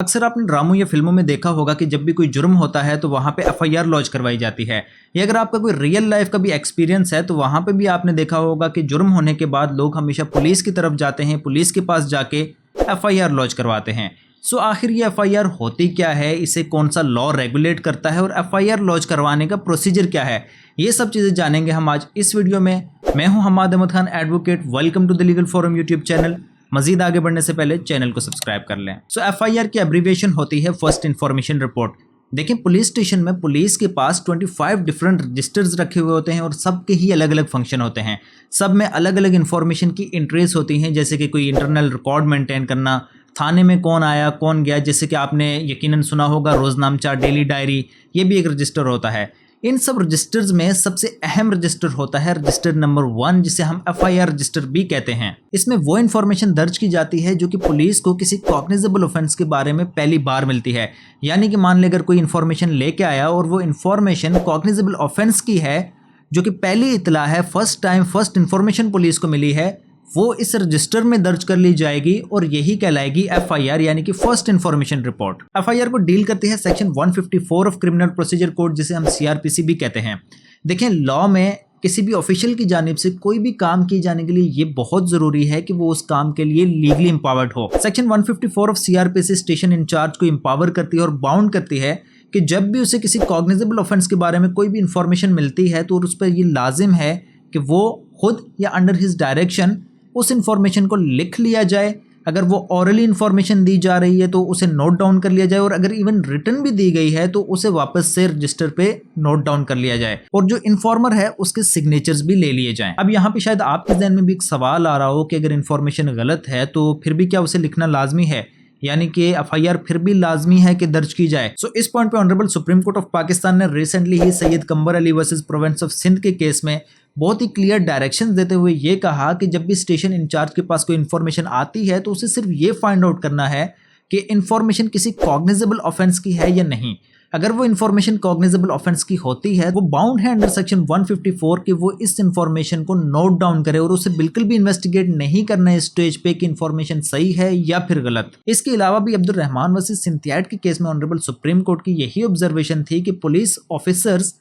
अक्सर आपने ड्रामों या फिल्मों में देखा होगा कि जब भी कोई जुर्म होता है तो वहाँ पे एफआईआर लॉन्च करवाई जाती है। ये अगर आपका कोई रियल लाइफ का भी एक्सपीरियंस है तो वहाँ पे भी आपने देखा होगा कि जुर्म होने के बाद लोग हमेशा पुलिस की तरफ जाते हैं, पुलिस के पास जाके एफआईआर लॉन्च करवाते हैं। सो आखिर ये एफआईआर होती क्या है, इसे कौन सा लॉ रेगुलेट करता है और एफआईआर लॉन्च करवाने का प्रोसीजर क्या है, ये सब चीज़ें जानेंगे हम आज इस वीडियो में। मैं हूं Hammad Ahmed Khan, advocate. Welcome to the legal forum YouTube channel. मजीद आगे बढ़ने से पहले चैनल को सब्सक्राइब कर लें। सो एफआईआर की एब्रीविएशन होती है फर्स्ट इन्फॉर्मेशन रिपोर्ट। देखिए, पुलिस स्टेशन में पुलिस के पास 25 डिफरेंट रजिस्टर्स रखे हुए होते हैं और सबके ही अलग अलग फंक्शन होते हैं। सब में अलग अलग इन्फॉर्मेशन की एंट्रीज होती हैं, जैसे कि कोई इंटरनल रिकॉर्ड मेंटेन करना, थाने में कौन आया कौन गया, जैसे कि आपने यकीनन सुना होगा रोजनामचा, डेली डायरी, ये भी एक रजिस्टर होता है। इन सब रजिस्टर्स में सबसे अहम रजिस्टर होता है रजिस्टर नंबर 1, जिसे हम एफआईआर रजिस्टर भी कहते हैं। इसमें वो इन्फॉर्मेशन दर्ज की जाती है जो कि पुलिस को किसी कॉग्निजेबल ऑफेंस के बारे में पहली बार मिलती है। यानी कि मान ले अगर कोई इन्फॉर्मेशन लेके आया और वो इन्फॉर्मेशन कॉग्निजेबल ऑफेंस की है, जो कि पहली इतला है, first time first information police को मिली है, वो इस रजिस्टर में दर्ज कर ली जाएगी और यही कहलाएगी एफआईआर, यानी कि फर्स्ट इन्फॉर्मेशन रिपोर्ट। एफआईआर को डील करती है section 154 of criminal procedure code, जिसे हम सीआरपीसी भी कहते हैं। देखें, लॉ में किसी भी ऑफिशियल की जानिब से कोई भी काम किए जाने के लिए ये बहुत जरूरी है कि वो उस काम के लिए लीगली एम्पावर्ड हो। Section 154 of CrPC station in charge को एम्पावर करती है और बाउंड करती है कि जब भी उसे किसी कॉग्निजेबल ऑफेंस के बारे में कोई भी इंफॉर्मेशन मिलती है तो उस पर यह लाजिम है कि वो खुद या अंडर हिज डायरेक्शन उस इंफॉर्मेशन को लिख लिया जाए। अगर वो ऑरली इंफॉर्मेशन दी जा रही है तो उसे नोट डाउन कर लिया जाए, और अगर इवन रिटन भी दी गई है तो उसे वापस से रजिस्टर पे नोट डाउन कर लिया जाए, और जो इन्फॉर्मर है उसके सिग्नेचर्स भी ले लिए जाएं। अब यहाँ पे शायद आपके ज़हन में भी एक सवाल आ रहा हो कि अगर इन्फॉर्मेशन गलत है तो फिर भी क्या उसे लिखना लाजमी है, यानी कि एफआईआर फिर भी लाजमी है कि दर्ज की जाए। सो इस पॉइंट पे honourable supreme court of Pakistan ने रिसेंटली ही Syed Qambar Ali versus province of Sindh के केस में बहुत ही क्लियर डायरेक्शन देते हुए ये कहा कि जब भी स्टेशन इंचार्ज के पास कोई इन्फॉर्मेशन आती है तो उसे सिर्फ ये फाइंड आउट करना है कि इन्फॉर्मेशन किसी कॉग्निजेबल ऑफेंस की है या नहीं। अगर वो इन्फॉर्मेशन कॉग्निजेबल ऑफेंस की होती है, वो बाउंड है अंडर सेक्शन 154 कि वो इस इन्फॉर्मेशन को नोट डाउन करे और उसे बिल्कुल भी इन्वेस्टिगेट नहीं करना है स्टेज पे कि इन्फॉर्मेशन सही है या फिर गलत। इसके अलावा भी अब्दुल रहमान वर्सेस सिंथियाट के केस में ऑनरेबल सुप्रीम कोर्ट की यही ऑब्जर्वेशन थी कि पुलिस ऑफिसर्स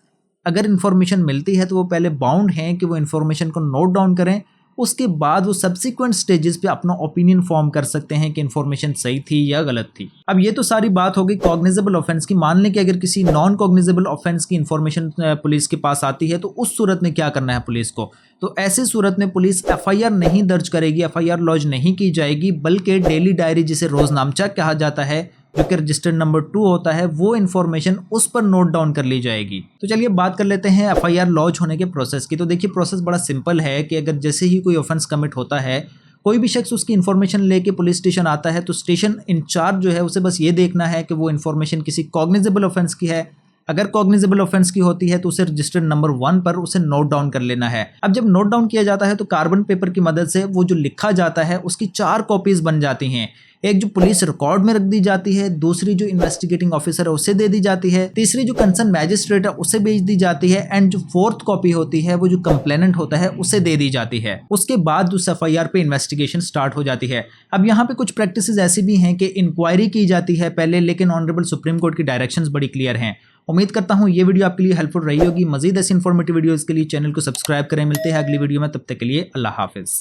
अगर इन्फॉर्मेशन मिलती है तो वो पहले बाउंड हैं कि वो इन्फॉर्मेशन को नोट डाउन करें, उसके बाद वो सब्सिक्वेंट स्टेजेस पे अपना ओपिनियन फॉर्म कर सकते हैं कि इन्फॉर्मेशन सही थी या गलत थी। अब ये तो सारी बात हो गई कॉग्निजेबल ऑफेंस की। मान लें कि अगर किसी नॉन कॉग्निजेबल ऑफेंस की इन्फॉर्मेशन पुलिस के पास आती है तो उस सूरत में क्या करना है पुलिस को। तो ऐसी सूरत में पुलिस एफआईआर नहीं दर्ज करेगी, एफआईआर लॉन्च नहीं की जाएगी, बल्कि डेली डायरी, जिसे रोजनामचा कहा जाता है, जो कि रजिस्टर नंबर 2 होता है, वो इन्फॉर्मेशन उस पर नोट डाउन कर ली जाएगी। तो चलिए बात कर लेते हैं एफआईआर लॉन्च होने के प्रोसेस की। तो देखिए, प्रोसेस बड़ा सिंपल है कि अगर जैसे ही कोई ऑफेंस कमिट होता है, कोई भी शख्स उसकी इन्फॉर्मेशन लेके पुलिस स्टेशन आता है, तो स्टेशन इंचार्ज जो है उसे बस ये देखना है कि वो इन्फॉर्मेशन किसी कॉग्निजेबल ऑफेंस की है। अगर कॉग्निजेबल ऑफेंस की होती है तो उसे रजिस्टर नंबर 1 पर उसे नोट डाउन कर लेना है। अब जब नोट डाउन किया जाता है तो कार्बन पेपर की मदद से वो जो लिखा जाता है उसकी 4 कॉपीज बन जाती हैं। एक जो पुलिस रिकॉर्ड में रख दी जाती है, दूसरी जो इन्वेस्टिगेटिंग ऑफिसर है उसे दे दी जाती है, तीसरी जो कंसर्न मैजिस्ट्रेट है उसे भेज दी जाती है, एंड जो 4th कॉपी होती है वो जो कंप्लेनेंट होता है उसे दे दी जाती है। उसके बाद उस एफआईआर पे इन्वेस्टिगेशन स्टार्ट हो जाती है। अब यहाँ पे कुछ प्रैक्टिसेस ऐसी भी हैं कि इंक्वायरी की जाती है पहले, लेकिन ऑनरेबल सुप्रीम कोर्ट की डायरेक्शंस बड़ी क्लियर हैं। उम्मीद करता हूँ ये वीडियो आपके लिए हेल्पफुल रही होगी। मजीद ऐसी इन्फॉर्मेटिव वीडियोस के लिए चैनल को सब्सक्राइब करें। मिलते हैं अगली वीडियो में, तब तक के लिए अल्लाह हाफिज।